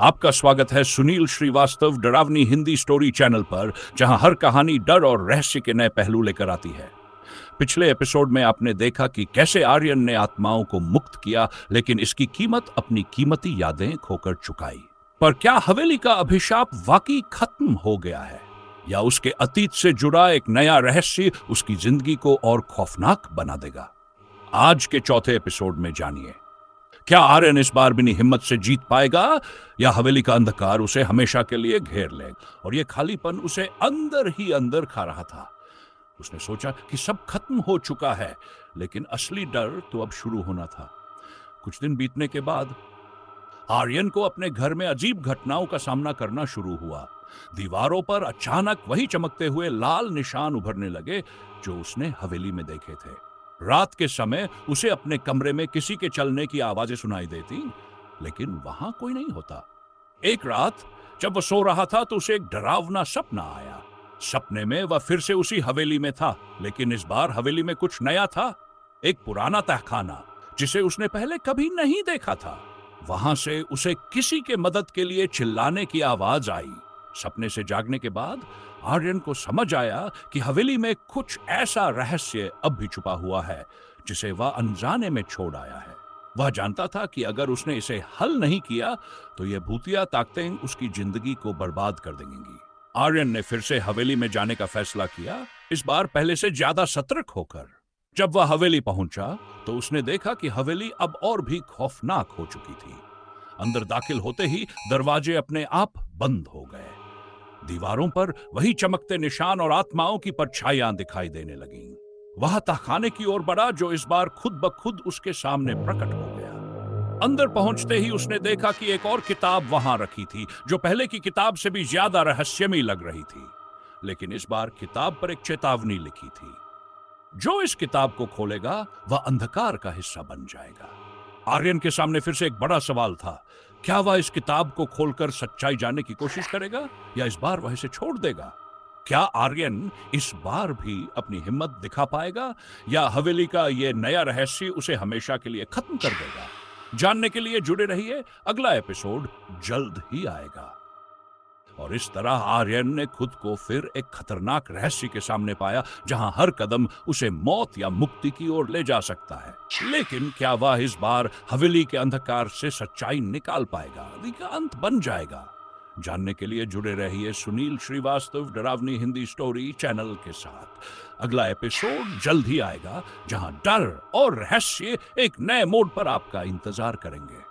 आपका स्वागत है सुनील श्रीवास्तव डरावनी हिंदी स्टोरी चैनल पर, जहां हर कहानी डर और रहस्य के नए पहलू लेकर आती है। पिछले एपिसोड में आपने देखा कि कैसे आर्यन ने आत्माओं को मुक्त किया, लेकिन इसकी कीमत अपनी कीमती यादें खोकर चुकाई। पर क्या हवेली का अभिशाप वाकई खत्म हो गया है, या उसके अतीत से जुड़ा एक नया रहस्य उसकी जिंदगी को और खौफनाक बना देगा? आज के चौथे एपिसोड में जानिए, क्या आर्यन इस बार भी हिम्मत से जीत पाएगा, या हवेली का अंधकार उसे हमेशा के लिए घेर लेगा और यह खालीपन उसे अंदर ही अंदर खा रहा था। उसने सोचा कि सब खत्म हो चुका है, लेकिन असली डर तो अब शुरू होना था। कुछ दिन बीतने के बाद आर्यन को अपने घर में अजीब घटनाओं का सामना करना शुरू हुआ। दीवारों पर अचानक वही चमकते हुए लाल निशान उभरने लगे जो उसने हवेली में देखे थे। रात के समय उसे अपने कमरे में किसी के चलने की आवाजें सुनाई देती, लेकिन वहां कोई नहीं होता। एक रात जब वह सो रहा था तो उसे एक डरावना सपना आया। सपने में वह फिर से उसी हवेली में था, लेकिन इस बार हवेली में कुछ नया था। एक पुराना तहखाना जिसे उसने पहले कभी नहीं देखा था। वहां से उसे किसी के मदद के लिए चिल्लाने की आवाज आई। सपने से जागने के बाद आर्यन को समझ आया कि हवेली में कुछ ऐसा रहस्य अब भी छुपा हुआ है जिसे वह अनजाने में छोड़ आया है। वह जानता था कि अगर उसने इसे हल नहीं किया तो यह भूतिया ताकतें उसकी जिंदगी को बर्बाद कर देंगी। आर्यन ने फिर से हवेली में जाने का फैसला किया, इस बार पहले से ज्यादा सतर्क होकर। जब वह हवेली पहुंचा तो उसने देखा कि हवेली अब और भी खौफनाक हो चुकी थी। अंदर दाखिल होते ही दरवाजे अपने आप बंद हो गए। दीवारों पर वही चमकते निशान और आत्माओं की परछाइयां दिखाई देने लगीं। वह तहखाने की ओर बढ़ा जो इस बार खुद ब खुद उसके सामने प्रकट हो गया। अंदर पहुंचते ही उसने देखा कि एक और किताब वहां रखी थी जो पहले की किताब से भी ज्यादा रहस्यमयी लग रही थी। लेकिन इस बार किताब पर एक चेतावनी लिखी थी, जो इस किताब को खोलेगा वह अंधकार का हिस्सा बन जाएगा। आर्यन के सामने फिर से एक बड़ा सवाल था, क्या वह इस किताब को खोलकर सच्चाई जानने की कोशिश करेगा, या इस बार वह इसे छोड़ देगा? क्या आर्यन इस बार भी अपनी हिम्मत दिखा पाएगा, या हवेली का यह नया रहस्य उसे हमेशा के लिए खत्म कर देगा? जानने के लिए जुड़े रहिए, अगला एपिसोड जल्द ही आएगा। और इस तरह आर्यन ने खुद को फिर एक खतरनाक रहस्य के सामने पाया, जहां हर कदम उसे मौत या मुक्ति की ओर ले जा सकता है। लेकिन क्या वह इस बार हवेली के अंधकार से सच्चाई निकाल पाएगा, का अंत बन जाएगा? जानने के लिए जुड़े रहिए सुनील श्रीवास्तव डरावनी हिंदी स्टोरी चैनल के साथ। अगला एपिसोड जल्द ही आएगा, जहां डर और रहस्य एक नए मोड़ पर आपका इंतजार करेंगे।